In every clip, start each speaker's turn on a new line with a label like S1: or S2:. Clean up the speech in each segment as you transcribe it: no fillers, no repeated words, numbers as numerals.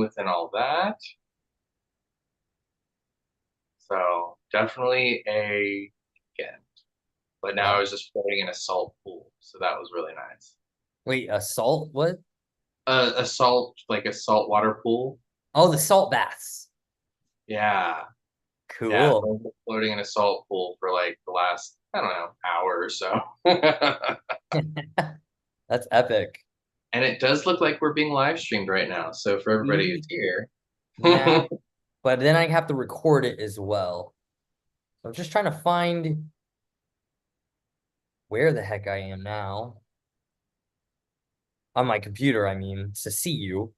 S1: within all that. So definitely a weekend. But now I
S2: Love.
S1: was just floating in a salt pool, so that was really nice.
S2: Wait, a salt? What?
S1: A salt, like a saltwater pool.
S2: Oh, the salt baths.
S1: Yeah, yeah. So I
S2: Cool.
S1: was floating in a salt pool for like the last, I don't know, hour or so.
S2: That's epic.
S1: And it does look like we're being live streamed right now. So for everybody who's
S2: We
S1: here,
S2: now, but then I have to record it as well. So I'm just trying to find where the heck I am now. On my computer, I mean, to see you.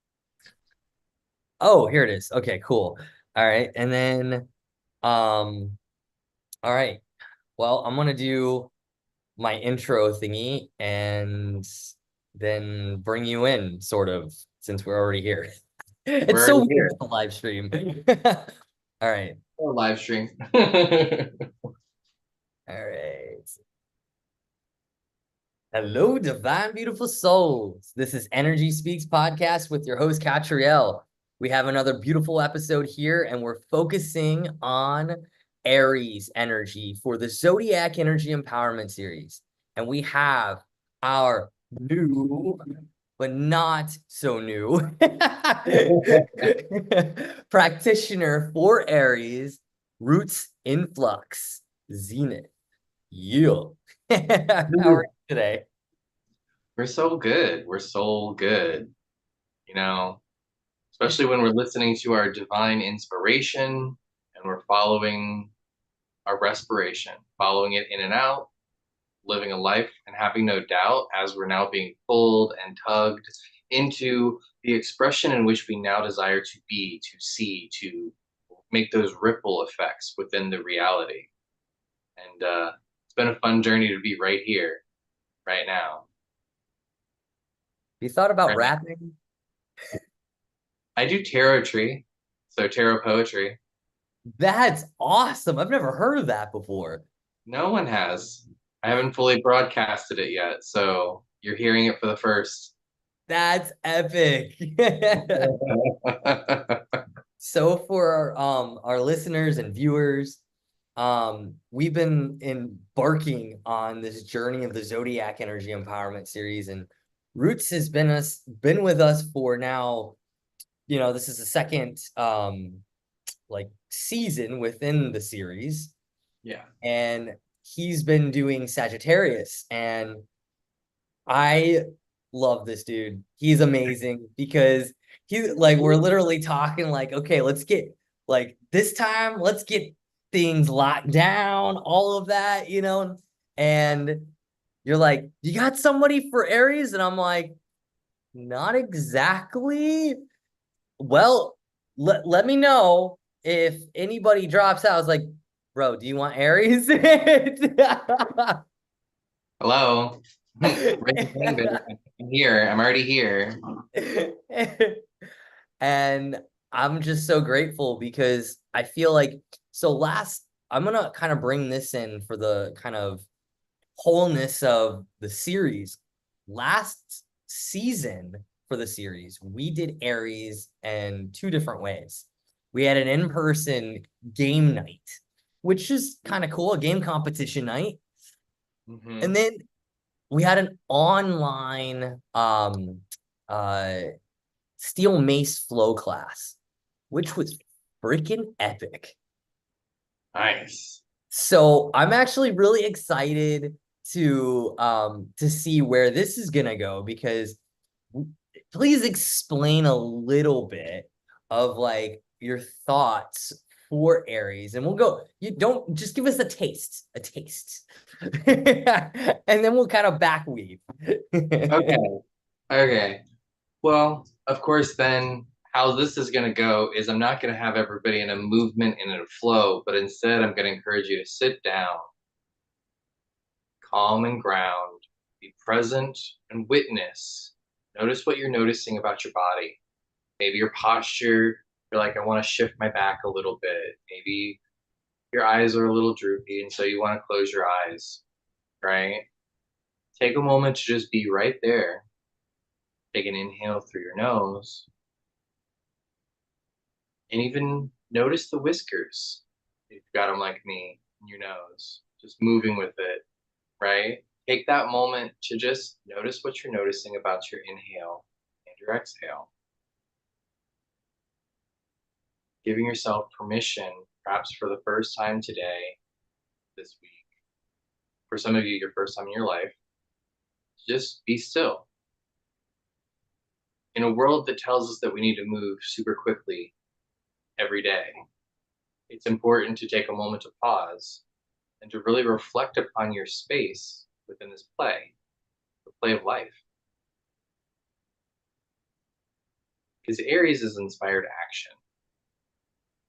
S2: Oh, here it is. Okay, cool. All right. And then, all right. Well, I'm gonna do my intro thingy and then bring you in, sort of, since we're already here. It's
S1: we're
S2: so
S1: already
S2: weird
S1: here.
S2: with the live stream. All right.
S1: Oh, live stream.
S2: All right. Hello, divine, beautiful souls. This is Energy Speaks podcast with your host, Catriel. We have another beautiful episode here, and we're focusing on Aries energy for the Zodiac Energy Empowerment Series. And we have our new, but not so new, practitioner for Aries, Rootz Influx Zenith. Yeah. How are you today?
S1: We're so good. We're so good. You know, especially when we're listening to our divine inspiration and we're following our respiration, following it in and out, living a life and having no doubt as we're now being pulled and tugged into the expression in which we now desire to be, to see, to make those ripple effects within the reality. And it's been a fun journey to be right here, right now.
S2: You thought about
S1: Right.
S2: rapping?
S1: I do tarot tree, so tarot poetry.
S2: That's awesome. I've never heard of that before.
S1: No one has. I haven't fully broadcasted it yet, so you're hearing it for the first.
S2: That's epic. So for our listeners and viewers, we've been embarking on this journey of the Zodiac Energy Empowerment series, and Roots has been with us for now, this is the second like season within the series.
S1: Yeah.
S2: And he's been doing Sagittarius, and I love this dude. He's amazing because he's like, we're literally talking like, okay, let's get like this time, let's get things locked down, all of that, and you're like, you got somebody for Aries? And I'm like, not exactly. Well, let me know if anybody drops out. I was like, bro, do you want Aries?
S1: Hello. Raise your hand, baby. I'm here. I'm already here.
S2: And I'm just so grateful because I feel like I'm gonna kind of bring this in for the kind of wholeness of the series. Last season for the series, we did Aries in two different ways. We had an in-person game night, which is kind of cool, a game competition night. And
S1: Hmm.
S2: then we had an online uh steel mace flow class, which was freaking epic.
S1: Nice.
S2: So I'm actually really excited to see where this is gonna go because please explain a little bit of like your thoughts for Aries, and we'll go. You don't just give us a taste, and then we'll kind of backweave.
S1: Okay. Okay. Well, of course, then how this is going to go is I'm not going to have everybody in a movement and in a flow, but instead I'm going to encourage you to sit down, calm and ground, be present and witness. Notice what you're noticing about your body. Maybe your posture, you're like, I want to shift my back a little bit. Maybe your eyes are a little droopy, and so you want to close your eyes, right? Take a moment to just be right there. Take an inhale through your nose And even notice the whiskers. If you've got them like me in your nose, just moving with it, right? Take that moment to just notice what you're noticing about your inhale and your exhale. Giving yourself permission, perhaps for the first time today, this week, for some of you, your first time in your life, to just be still. In a world that tells us that we need to move super quickly every day, it's important to take a moment to pause and to really reflect upon your space within this play, the play of life. Because Aries is inspired action.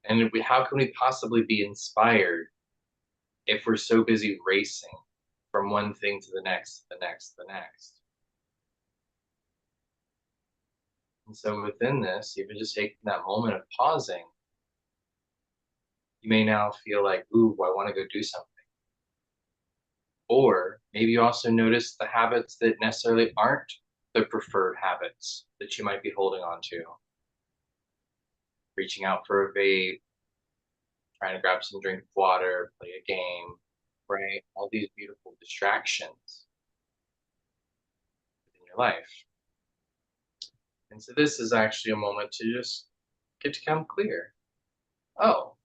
S1: And how can we possibly be inspired if we're so busy racing from one thing to the next, the next, the next? And so within this, even just taking that moment of pausing, you may now feel like, ooh, I want to go do something. Or maybe you also notice the habits that necessarily aren't the preferred habits that you might be holding on to. Reaching out for a vape, trying to grab some drink of water, play a game, right? All these beautiful distractions in your life. And so this is actually a moment to just get to come clear. Oh,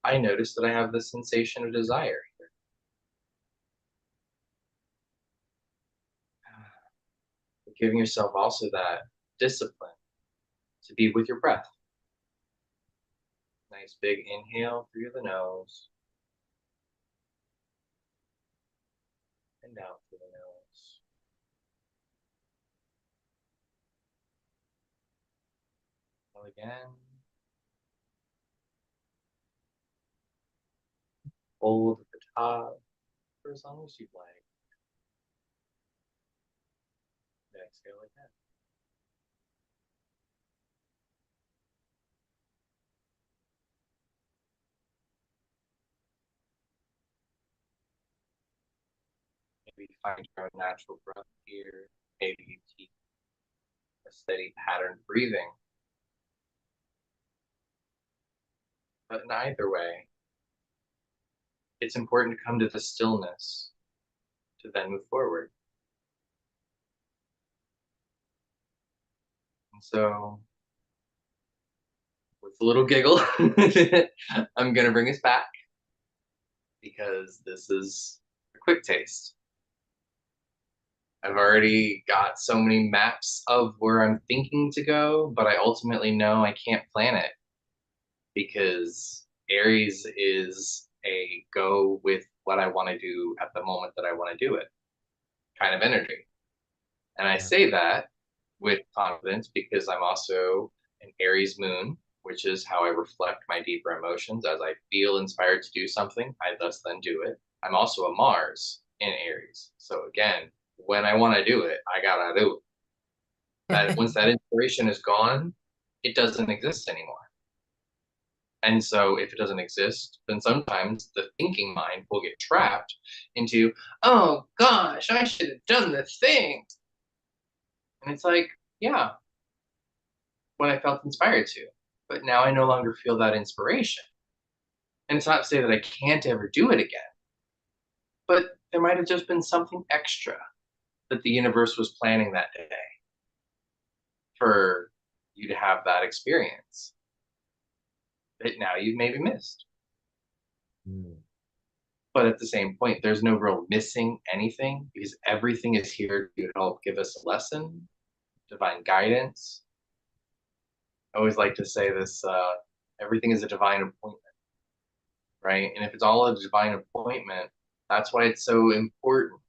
S1: I noticed that I have this sensation of desire here. Giving yourself also that discipline to be with your breath. Nice big inhale through the nose and out through the nose. Well, again, hold at the top for as long as you'd like. Exhale again. Maybe find your own natural breath here. Maybe you keep a steady pattern breathing. But in either way, it's important to come to the stillness to then move forward. And so, with a little giggle, I'm going to bring us back because this is a quick taste. I've already got so many maps of where I'm thinking to go, but I ultimately know I can't plan it because Aries is a go with what I want to do at the moment that I want to do it kind of energy. And I say that with confidence because I'm also an Aries moon, which is how I reflect my deeper emotions. As I feel inspired to do something, I thus then do it. I'm also a Mars in Aries. So again, when I want to do it, I gotta do it. That once that inspiration is gone, it doesn't exist anymore. And so if it doesn't exist, then sometimes the thinking mind will get trapped into, oh gosh, I should have done the thing. And it's like, yeah, when I felt inspired to. But now I no longer feel that inspiration. And it's not to say that I can't ever do it again, but there might have just been something extra that the universe was planning that day for you to have that experience that now you've maybe missed.
S2: Mm.
S1: But at the same point, there's no real missing anything because everything is here to help give us a lesson, divine guidance. I always like to say this everything is a divine appointment, right? And if it's all a divine appointment, that's why it's so important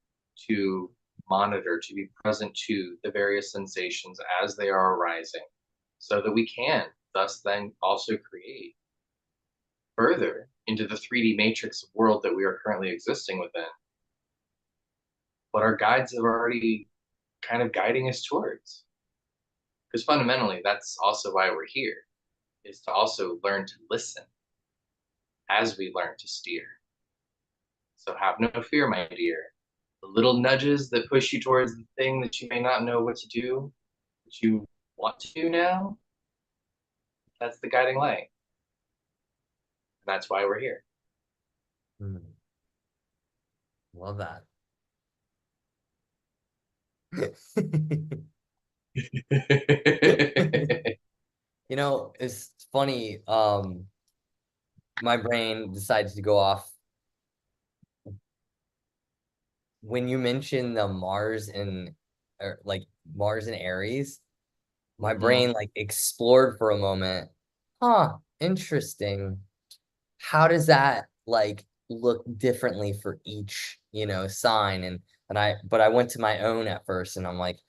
S1: to monitor, to be present to the various sensations as they are arising, so that we can thus then also create further into the 3D matrix world that we are currently existing within. But our guides are already kind of guiding us towards. Because fundamentally, that's also why we're here, is to also learn to listen as we learn to steer. So have no fear, my dear. The little nudges that push you towards the thing that you may not know what to do, that you want to do now, that's the guiding light. That's why we're here.
S2: Hmm, love that. You know, it's funny. My brain decides to go off when you mention the Mars and or like Mars and Aries. My
S1: Hmm.
S2: brain like explored for a moment. Huh, interesting. How does that like look differently for each, sign? And I went to my own at first and I'm like,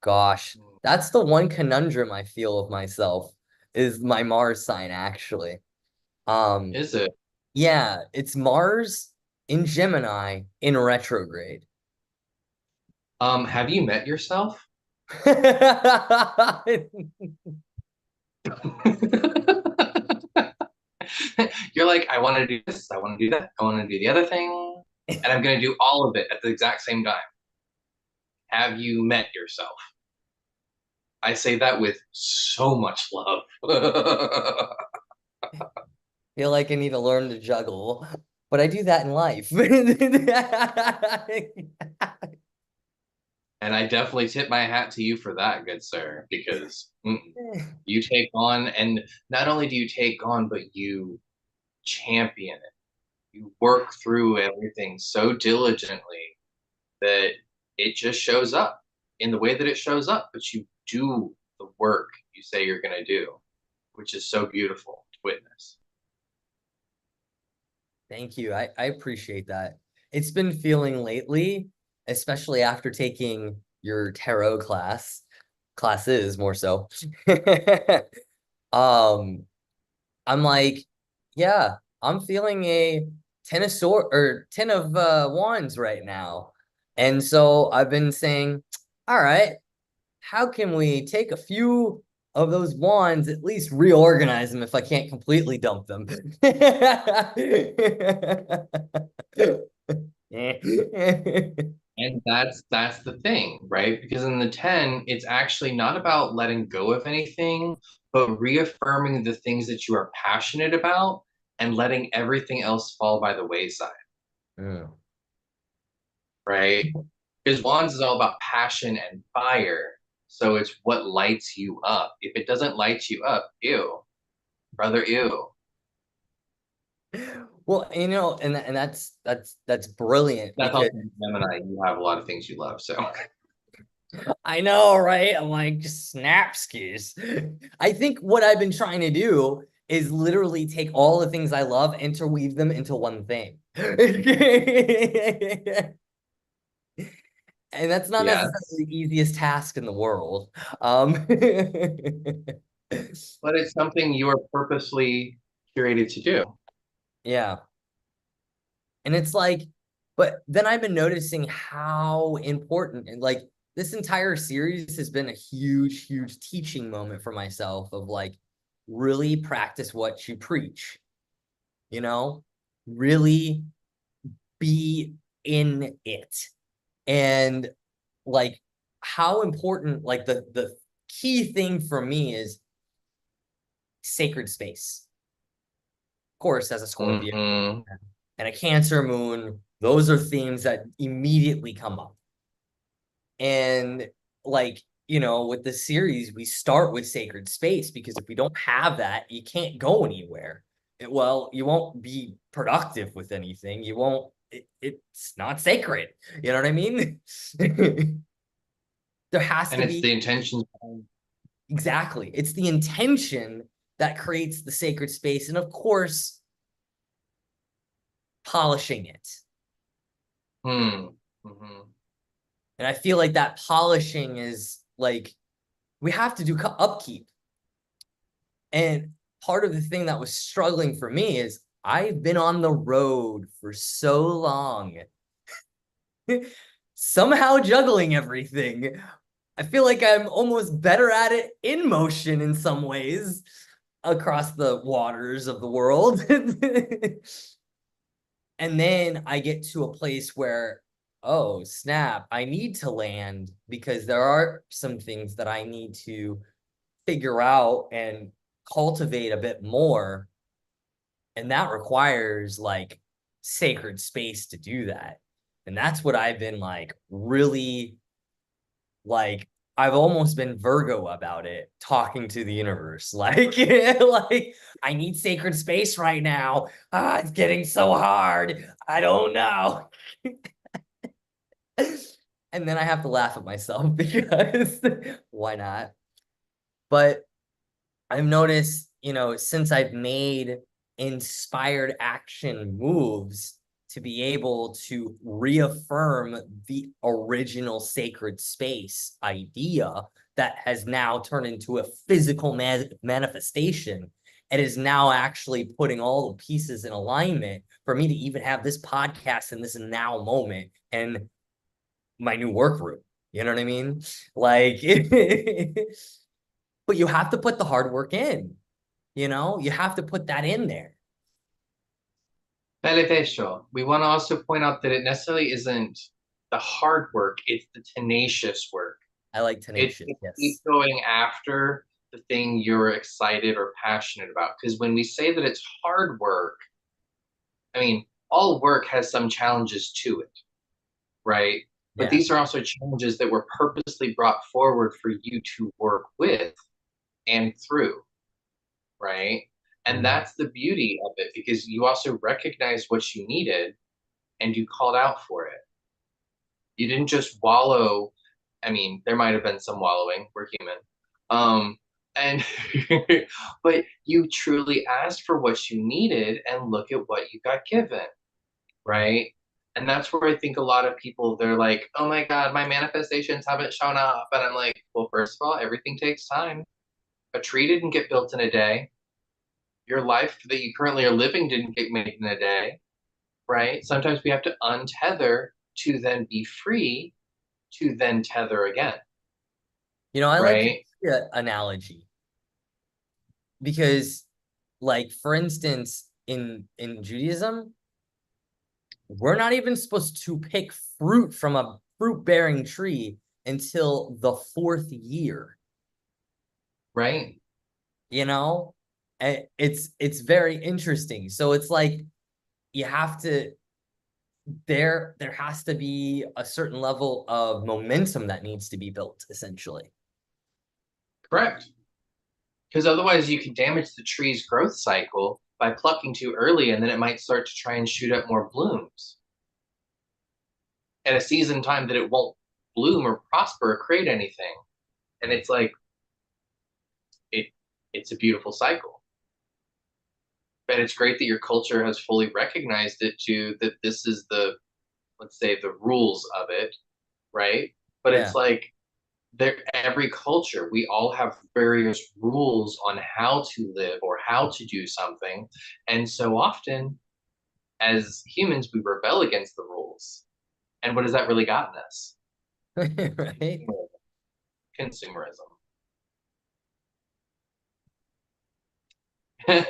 S2: gosh, that's the one conundrum I feel of myself is my Mars sign actually. Um,
S1: Is it?
S2: yeah, it's Mars in Gemini in retrograde.
S1: Have you met yourself? You're like, I want to do this, I want to do that, I want to do the other thing, and I'm going to do all of it at the exact same time. Have you met yourself? I say that with so much love.
S2: Feel like I need to learn to juggle, but I do that in life.
S1: And I definitely tip my hat to you for that, good sir, because you take on, and not only do you take on, but you champion it. You work through everything so diligently that it just shows up in the way that it shows up, but you do the work you say you're going to do, which is so beautiful to witness.
S2: Thank you. I appreciate that. It's been feeling lately, especially after taking your tarot classes more so. Um, I'm like, yeah, I'm feeling a ten of wands right now. And so I've been saying, all right, how can we take a few of those wands, at least reorganize them if I can't completely dump them?
S1: And that's the thing, right? Because in the 10, it's actually not about letting go of anything, but reaffirming the things that you are passionate about and letting everything else fall by the wayside,
S2: Mm.
S1: right? Because Wands is all about passion and fire. So it's what lights you up. If it doesn't light you up, ew, brother, ew.
S2: Well, and that's brilliant
S1: That's
S2: because
S1: also Gemini. You have a lot of things you love. So
S2: I know, right? I'm like snapskis. I think what I've been trying to do is literally take all the things I love, interweave them into one thing. And that's not
S1: yes,
S2: necessarily the easiest task in the world. Um,
S1: but it's something you are purposely curated to do.
S2: yeah. And it's like, but then I've been noticing how important and like this entire series has been a huge, huge teaching moment for myself of like really practice what you preach, you know, really be in it. And like how important, like the key thing for me is sacred space. Of course, as a Scorpio
S1: Hmm.
S2: and a Cancer moon, those are themes that immediately come up. And like, with the series, we start with sacred space because if we don't have that, you can't go anywhere. Well, you won't be productive with anything. You won't, it's not sacred. You know what I mean? There has
S1: And
S2: to
S1: it's
S2: be,
S1: the intentions.
S2: exactly. It's the intention that creates the sacred space. And of course, polishing it.
S1: Hmm. Hmm.
S2: And I feel like that polishing is like, we have to do upkeep. And part of the thing that was struggling for me is I've been on the road for so long, somehow juggling everything. I feel like I'm almost better at it in motion in some ways across the waters of the world. And then I get to a place where, oh, snap, I need to land because there are some things that I need to figure out and cultivate a bit more. And that requires like sacred space to do that. And that's what I've been like really like I've almost been Virgo about it, talking to the universe. Like, like I need sacred space right now. Ah, it's getting so hard. I don't know. And then I have to laugh at myself because why not? But I've noticed, since I've made inspired action moves to be able to reaffirm the original sacred space idea that has now turned into a physical manifestation. It is now actually putting all the pieces in alignment for me to even have this podcast in this now moment and my new workroom. You know what I mean? Like, but you have to put the hard work in. You have to put that in there.
S1: Beneficial. We want to also point out that it necessarily isn't the hard work, it's the tenacious work.
S2: I like
S1: It's
S2: tenacious.
S1: to keep
S2: Yes.
S1: going after the thing you're excited or passionate about. Because when we say that it's hard work, I mean, all work has some challenges to it, right? But
S2: Yeah.
S1: these are also challenges that were purposely brought forward for you to work with and through, right? And
S2: Mhm.
S1: that's the beauty of it because you also recognize what you needed and you called out for it. You didn't just wallow. I mean, there might have been some wallowing. We're human. And but you truly asked for what you needed and look at what you got given, right? And that's where I think a lot of people they're like, "Oh my God, my manifestations haven't shown up." And I'm like, "Well, first of all, everything takes time. A tree didn't get built in a day. Your life that you currently are living didn't get made in a day, right? Sometimes we have to untether to then be free to then tether again,
S2: I like
S1: right?
S2: the analogy because, like, for instance, in Judaism, we're not even supposed to pick fruit from a fruit-bearing tree until the fourth year.
S1: Right?
S2: You know, it's very interesting. So it's like you have to there has to be a certain level of momentum that needs to be built, essentially.
S1: Correct. Because otherwise you can damage the tree's growth cycle by plucking too early and then it might start to try and shoot up more blooms at a season time that it won't bloom or prosper or create anything. And it's like it it's a beautiful cycle. But it's great that your culture has fully recognized it too, that this is the let's say the rules of it, right? But
S2: Yeah.
S1: it's like there every culture we all have various rules on how to live or how to do something and so often as humans we rebel against the rules and what has that really gotten us
S2: Right.
S1: consumerism
S2: True.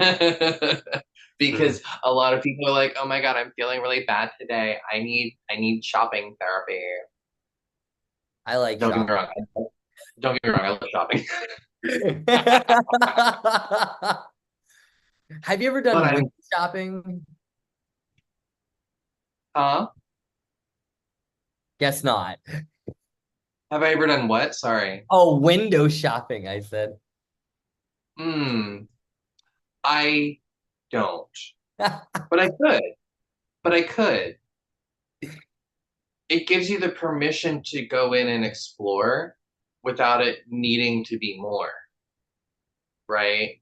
S1: because a lot of people are like oh my god I'm feeling really bad today I need shopping therapy.
S2: I like
S1: Don't get me
S2: shopping.
S1: wrong, don't get me wrong, I love shopping.
S2: Have you ever
S1: But
S2: done window
S1: I'm
S2: shopping?
S1: huh
S2: Guess not.
S1: have I ever done what sorry
S2: Oh, window shopping, I said.
S1: hmm I don't but I could. It gives you the permission to go in and explore without it needing to be more, right?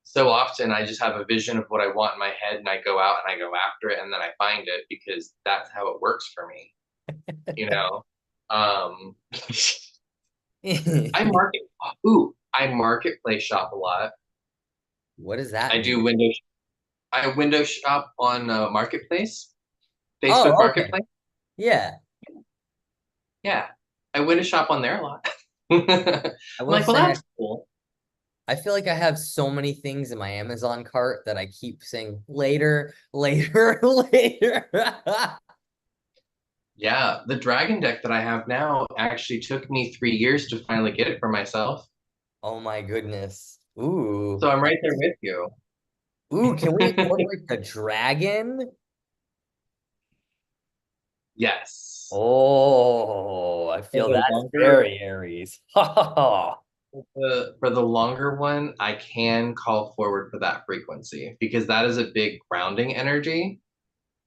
S1: So often I just have a vision of what I want in my head and I go out and I go after it and then I find it because that's how it works for me, you know? Um, I market, I marketplace shop a lot.
S2: What does that
S1: I
S2: mean?
S1: do window, I window shop on Marketplace, Facebook
S2: Oh, okay.
S1: Marketplace.
S2: Yeah.
S1: Yeah, I window shop on there a lot. I'm
S2: I will
S1: like, well,
S2: say
S1: that's cool.
S2: I feel like I have so many things in my Amazon cart that I keep saying later, later, later.
S1: Yeah, the dragon deck that I have now actually took me 3 years to finally get it for myself.
S2: Oh my goodness.
S1: So
S2: Ooh.
S1: I'm right there with you.
S2: Ooh, can we incorporate the dragon?
S1: Yes.
S2: Oh, I
S1: For
S2: feel
S1: the
S2: that's
S1: longer
S2: very Aries. Ha ha ha.
S1: for the longer one, I can call forward for that frequency because that is a big grounding energy.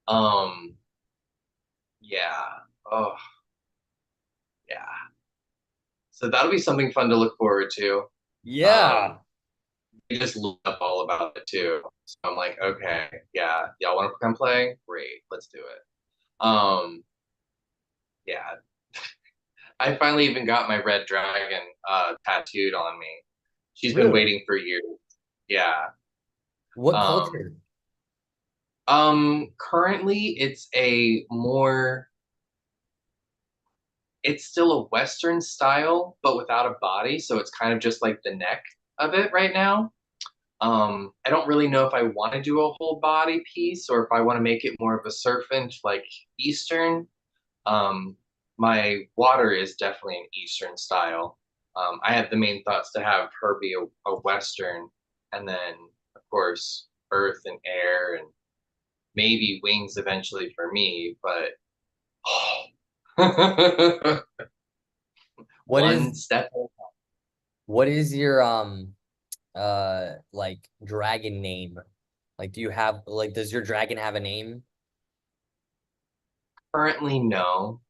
S1: Um, yeah. Oh, yeah. So that'll be something fun to look forward to.
S2: Yeah.
S1: We just looked up all about it too. So I'm like, okay, yeah, y'all want to come play? Great, let's do it. Yeah, I finally even got my red dragon tattooed on me. She's been
S2: Really?
S1: waiting for years. Yeah.
S2: What
S1: Um,
S2: culture?
S1: Currently it's still a Western style, but without a body, so it's kind of just like the neck of it right now. I don't really know if I want to do a whole body piece or if I want to make it more of a serpent like Eastern. Um, my water is definitely an Eastern style. I have the main thoughts to have her be a Western, and then of course Earth and air, and maybe wings eventually for me. But
S2: What is
S1: one step.
S2: what is your like dragon name? Like do you have like does your dragon have a name?
S1: Currently, no.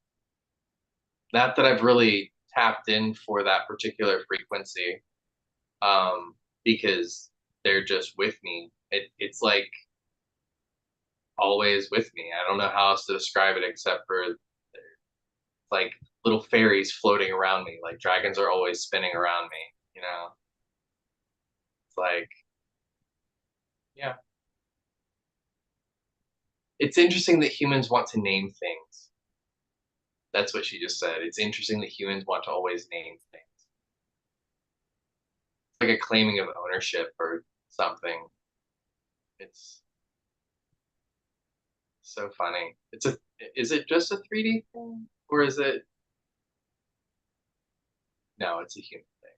S1: Not that I've really tapped in for that particular frequency, because they're just with me. It's like always with me. I don't know how else to describe it except for like little fairies floating around me. Like dragons are always spinning around me, you know? It's like, yeah. It's interesting that humans want to name things. That's what she just said. It's interesting that humans want to always name things. It's like a claiming of ownership or something. It's so funny. Is it just a 3D thing? Or is it, no, it's a human thing.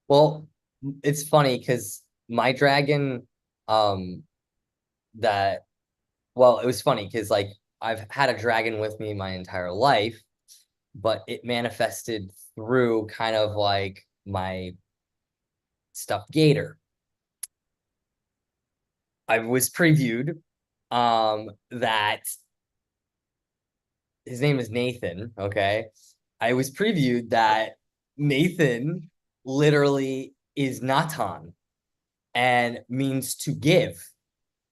S2: Well, it's funny because my dragon, um, that well, it was funny because like I've had a dragon with me my entire life, but it manifested through kind of like my stuffed gator. I was previewed that his name is Nathan, okay? I was previewed that Nathan literally is Natan and means to give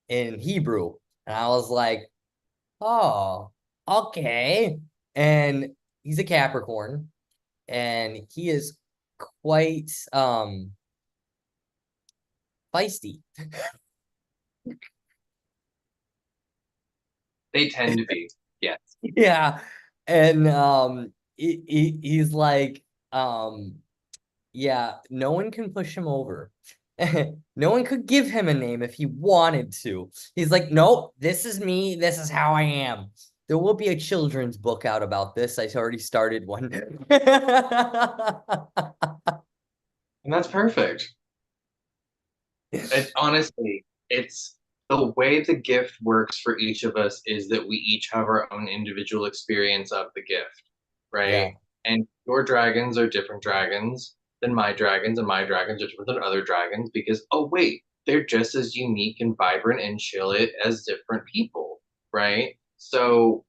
S2: in Hebrew. And I was like, oh, okay. And he's a Capricorn and he is quite feisty.
S1: They tend to be, yes.
S2: Yeah. And he's like yeah, no one can push him over. No one could give him a name if he wanted to. He's like, nope, this is me. This is how I am. There will be a children's book out about this. I already started one.
S1: And that's perfect. It honestly, it's the way the gift works for each of us is that we each have our own individual experience of the gift,
S2: Yeah.
S1: right? And your dragons are different dragons than my dragons, and my dragons are different than other dragons because, oh, wait, they're just as unique and vibrant and chill it as different people, right? So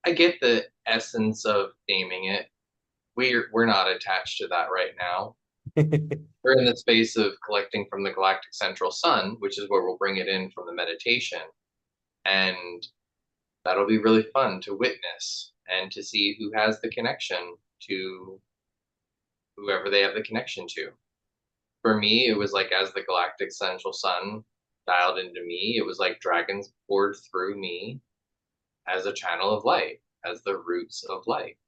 S1: I get the essence of naming it. We're not attached to that right now. We're in the space of collecting from the galactic central sun, which is where we'll bring it in from the meditation. And that'll be really fun to witness and to see who has the connection to whoever they have the connection to. For me, it was like as the galactic central sun dialed into me, it was like dragons poured through me as a channel of light, as the roots of light.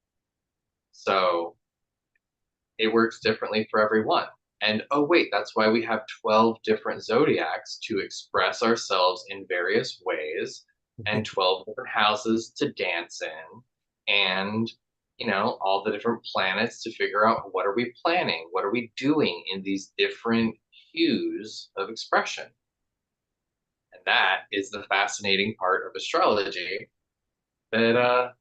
S1: So it works differently for everyone. And oh, wait, that's why we have 12 different zodiacs to express ourselves in various ways, and 12 different houses to dance in, and all the different planets to figure out what are we planning? What are we doing in these different hues of expression. And that is the fascinating part of astrology that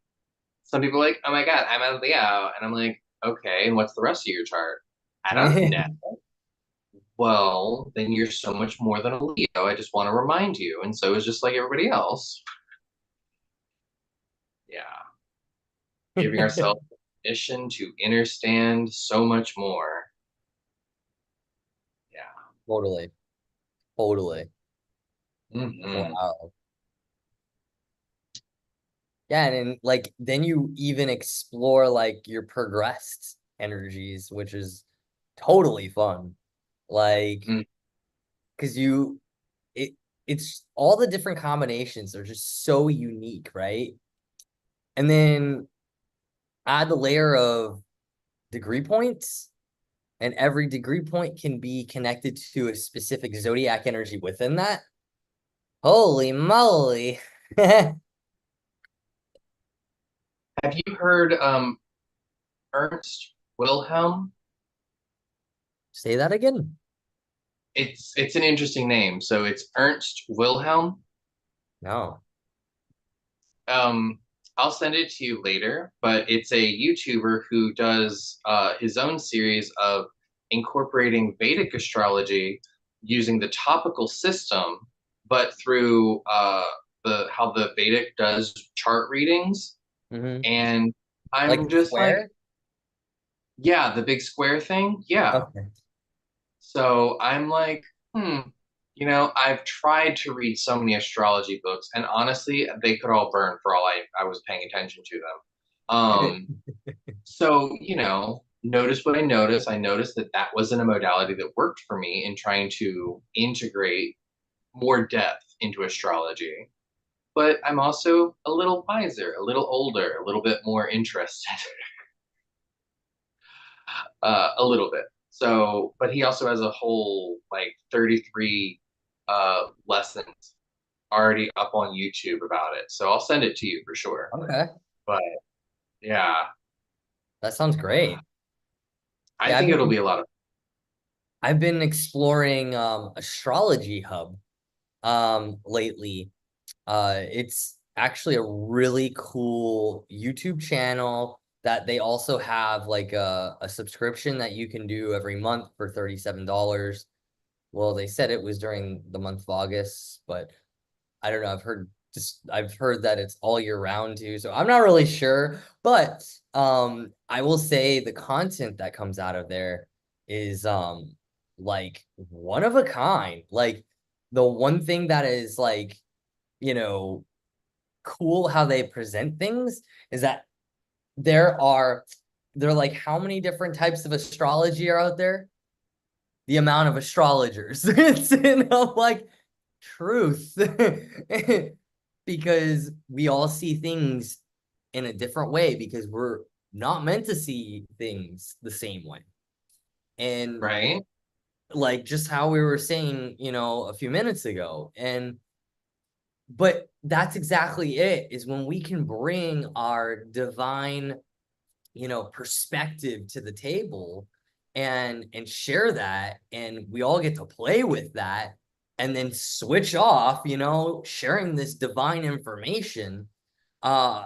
S1: some people are like, oh my God, I'm a Leo. And I'm like, okay, and what's the rest of your chart? I don't know. Well, then you're so much more than a Leo. I just want to remind you. And so it's just like everybody else. Yeah. Giving ourselves permission to understand so much more. Yeah.
S2: Totally. Totally.
S1: Hmm.
S2: Wow. Yeah, and then, like then you even explore like your progressed energies, which is totally fun. Like,
S1: Mm.
S2: because it it's all the different combinations are just so unique, right? And then add the layer of degree points, and every degree point can be connected to a specific zodiac energy within that. Holy moly.
S1: Have you heard Ernst Wilhelm?
S2: Say that again?
S1: It's an interesting name. So it's Ernst Wilhelm.
S2: No.
S1: Um, I'll send it to you later, but it's a YouTuber who does his own series of incorporating Vedic astrology using the topical system, but through the how the Vedic does chart readings.
S2: Mm-hmm.
S1: And
S2: Like
S1: I'm
S2: the
S1: just like,
S2: square?
S1: yeah, the big square thing. Yeah.
S2: Okay.
S1: So I'm like, I've tried to read so many astrology books, and honestly, they could all burn for all I was paying attention to them. So, notice what I noticed. I noticed that that wasn't a modality that worked for me in trying to integrate more depth into astrology. But I'm also a little wiser, a little older, a little bit more interested, a little bit. So, but he also has a whole like 33 lessons already up on YouTube about it. So I'll send it to you for sure.
S2: Okay.
S1: But yeah,
S2: That sounds great.
S1: I
S2: Yeah,
S1: think it'll be a lot of
S2: I've been exploring Astrology Hub lately. It's actually a really cool YouTube channel that they also have like a subscription that you can do every month for $37. Well, they said it was during the month of August, but I don't know. I've heard that it's all year round too, so I'm not really sure. But I will say the content that comes out of there is like one of a kind. Like the one thing that is like, you know, cool how they present things is that there are they're like how many different types of astrology are out there? The amount of astrologers. It's like truth. Because we all see things in a different way because we're not meant to see things the same way. And
S1: right.
S2: like just how we were saying, a few minutes ago. And but that's exactly it is when we can bring our divine perspective to the table and share that, and we all get to play with that and then switch off, sharing this divine information. uh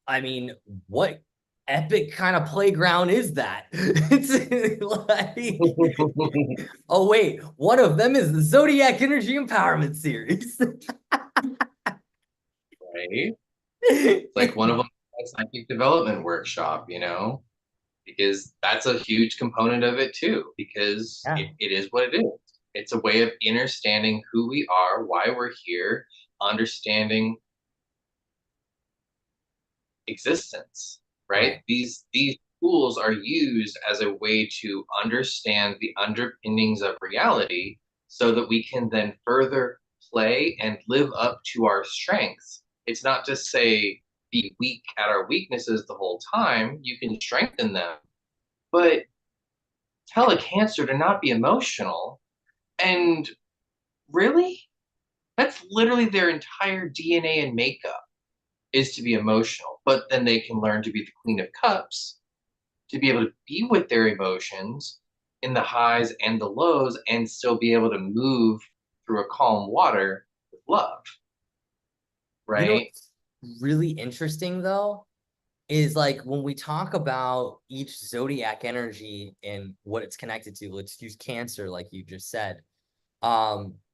S2: I mean, what epic kind of playground is that? It's like, oh wait, one of them is the Zodiac Energy Empowerment Series.
S1: Right. It's like one of them, a psychic development workshop, because that's a huge component of it too, because
S2: Yeah,
S1: it is what it is. It's a way of understanding who we are, why we're here, understanding existence, right?
S2: right,
S1: These tools are used as a way to understand the underpinnings of reality so that we can then further play and live up to our strengths. It's not just say be weak at our weaknesses the whole time. You can strengthen them, but tell a cancer to not be emotional. And really, that's literally their entire DNA and makeup is to be emotional. But then they can learn to be the Queen of Cups, to be able to be with their emotions in the highs and the lows and still be able to move through a calm water with love,
S2: You know
S1: right?
S2: what's really interesting though is like when we talk about each zodiac energy and what it's connected to, let's use Cancer, like you just said.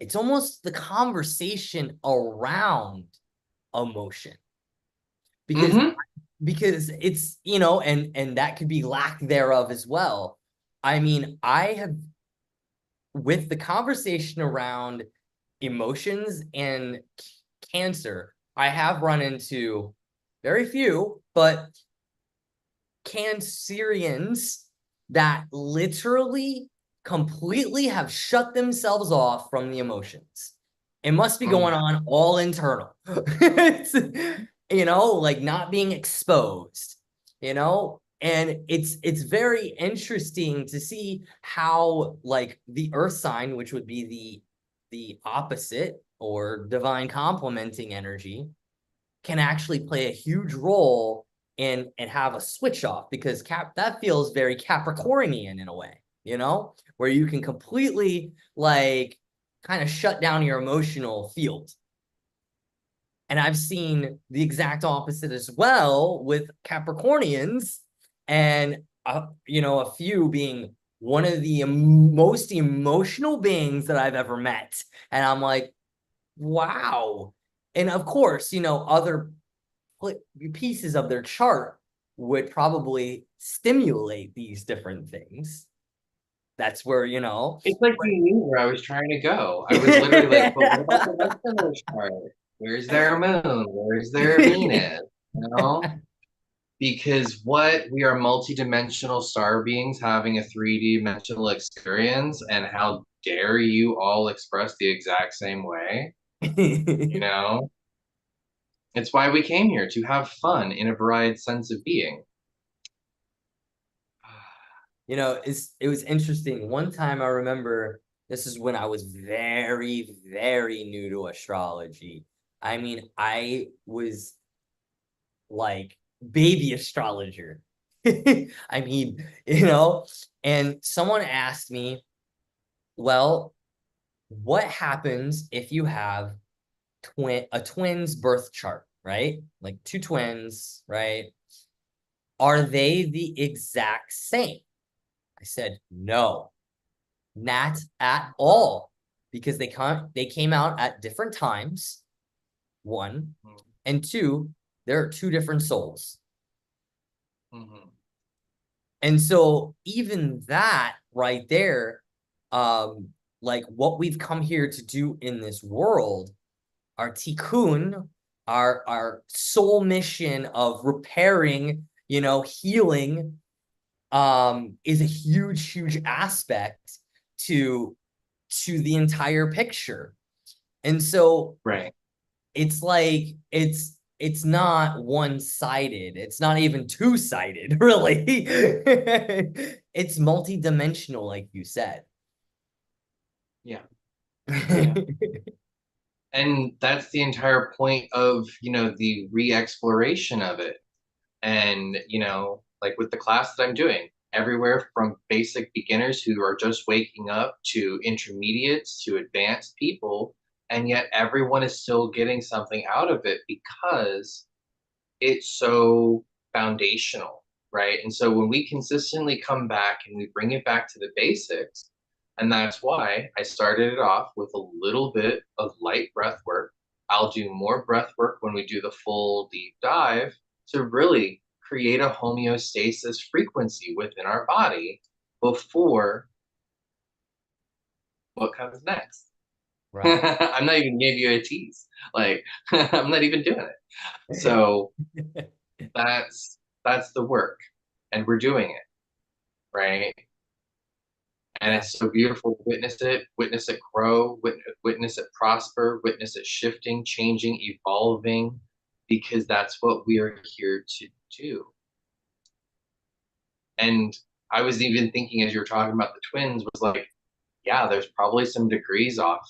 S2: It's almost the conversation around emotion because
S1: Mm-hmm.
S2: it's, you know, and that could be lack thereof as well. I mean, I have with the conversation around emotions and Cancer, I have run into very few, but Cancerians that literally completely have shut themselves off from the emotions. It must be going
S1: Mm.
S2: on all internal. It's, you know, like not being exposed, you know? And it's very interesting to see how like the earth sign, which would be the opposite or divine complementing energy, can actually play a huge role in and have a switch off because that feels very Capricornian in a way, you know, where you can completely like kind of shut down your emotional field. And I've seen the exact opposite as well with Capricornians, and you know, a few being one of the most emotional beings that I've ever met. And I'm like, wow. And of course, you know, other pieces of their chart would probably stimulate these different things. That's where, you know.
S1: It's like you knew where I was trying to go. I was literally like, but what about the rest of their chart? Where's their moon? Where's their Venus? You know? Because what we are multidimensional star beings having a 3D dimensional experience, and how dare you all express the exact same way? You know? It's why we came here to have fun in a broad sense of being.
S2: You know, it was interesting. One time I remember this is when I was very, very new to astrology. I mean, I was like baby astrologer. I mean, you know, and someone asked me, well, what happens if you have a twin's birth chart, right? Like two twins, right? Are they the exact same? I said, no, not at all, because they came out at different times, one, and two, they're two different souls.
S1: Mm-hmm.
S2: And so even that right there, um, like what we've come here to do in this world, our tikkun, our soul mission of repairing, you know, healing, is a huge, huge aspect to to the entire picture. And so
S1: Right.
S2: it's like it's not one-sided. It's not even two-sided, really. It's multi-dimensional, like you said.
S1: Yeah. Yeah. And that's the entire point of, the re-exploration of it. And, like with the class that I'm doing, everywhere from basic beginners who are just waking up to intermediates to advanced people. And yet everyone is still getting something out of it because it's so foundational, right? And so when we consistently come back and we bring it back to the basics, and that's why I started it off with a little bit of light breath work. I'll do more breath work when we do the full deep dive to really create a homeostasis frequency within our body before what comes next.
S2: Right.
S1: I'm not even giving you a tease. Like, I'm not even doing it. So that's the work, and we're doing it, right? And
S2: Yeah.
S1: it's so beautiful to witness it grow, witness it prosper, witness it shifting, changing, evolving, because that's what we are here to do. And I was even thinking as you were talking about the twins, was like, yeah, there's probably some degrees off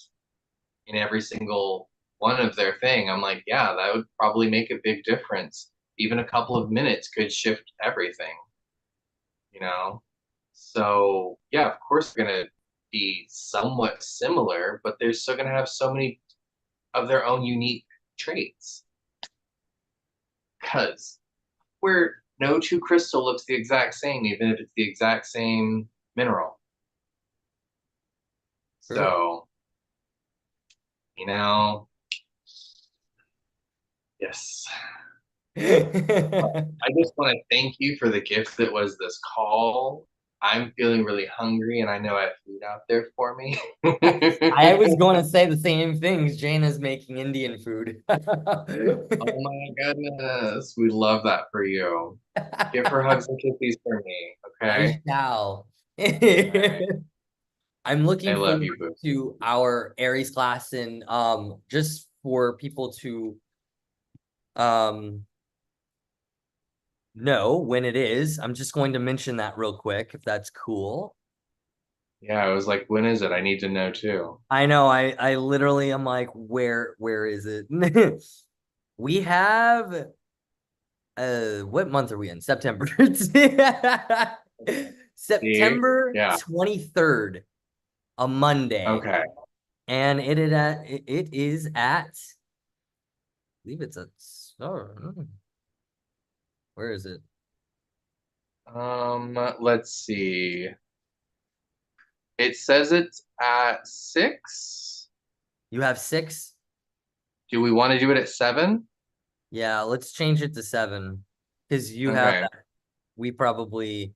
S1: in every single one of their thing. I'm like, yeah, that would probably make a big difference. Even a couple of minutes could shift everything, you know? So, yeah, of course, they're going to be somewhat similar, but they're still going to have so many of their own unique traits. Because where no two crystal looks the exact same, even if it's the exact same mineral.
S2: True.
S1: So, you know, yes. I just want to thank you for the gift that was this call. I'm feeling really hungry and I know I have food out there for me.
S2: I was going to say the same things. Jane is making Indian food.
S1: Oh my goodness. We love that for you. Give her hugs and kisses for me,
S2: I
S1: okay?
S2: shall.
S1: All right.
S2: I'm
S1: I
S2: looking
S1: love
S2: forward
S1: you, boo.
S2: to our Aries class, and just for people to um know when it is, I'm just going to mention that real quick, if that's cool.
S1: Yeah, I was like, when is it? I need to know too.
S2: I know, I literally am like, where is it? We have what month are we in? September.
S1: See?
S2: September
S1: Yeah.
S2: 23rd, a Monday.
S1: Okay.
S2: And it is at, I believe it's at, oh, where is it?
S1: Let's see. It says it's at 6.
S2: You have 6?
S1: Do we want to do it at 7?
S2: Yeah, let's change it to 7. Because you have
S1: Okay.
S2: that. We probably,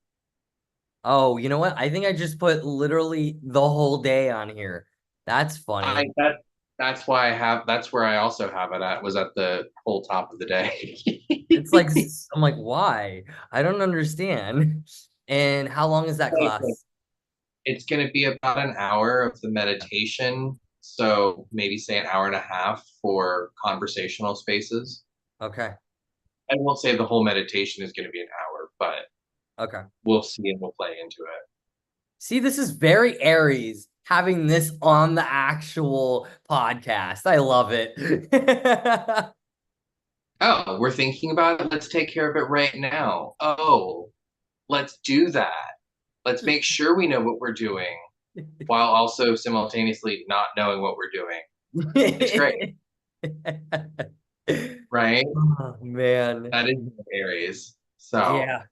S2: oh, you know what? I think I just put literally the whole day on here. That's
S1: I
S2: funny.
S1: that that's why I have that's where I also have it at was at the whole top of the day.
S2: It's like, I'm like, why? I don't understand. And how long is that class?
S1: It's going to be about an hour of the meditation, so maybe say an hour and a half for conversational spaces.
S2: Okay.
S1: I won't say the whole meditation is going to be an hour, but
S2: Okay.
S1: we'll see and we'll play into it.
S2: See, this is very Aries having this on the actual podcast. I love it.
S1: Oh, we're thinking about it. Let's take care of it right now. Oh, let's do that. Let's make sure we know what we're doing while also simultaneously not knowing what we're doing. It's great, right?
S2: Oh, man.
S1: That is Aries. So,
S2: Yeah,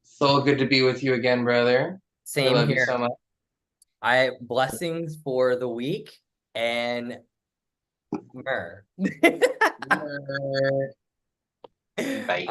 S1: so good to be with you again, brother. I
S2: same
S1: love you so
S2: here.
S1: much.
S2: I blessings for the week and mer.
S1: Bye.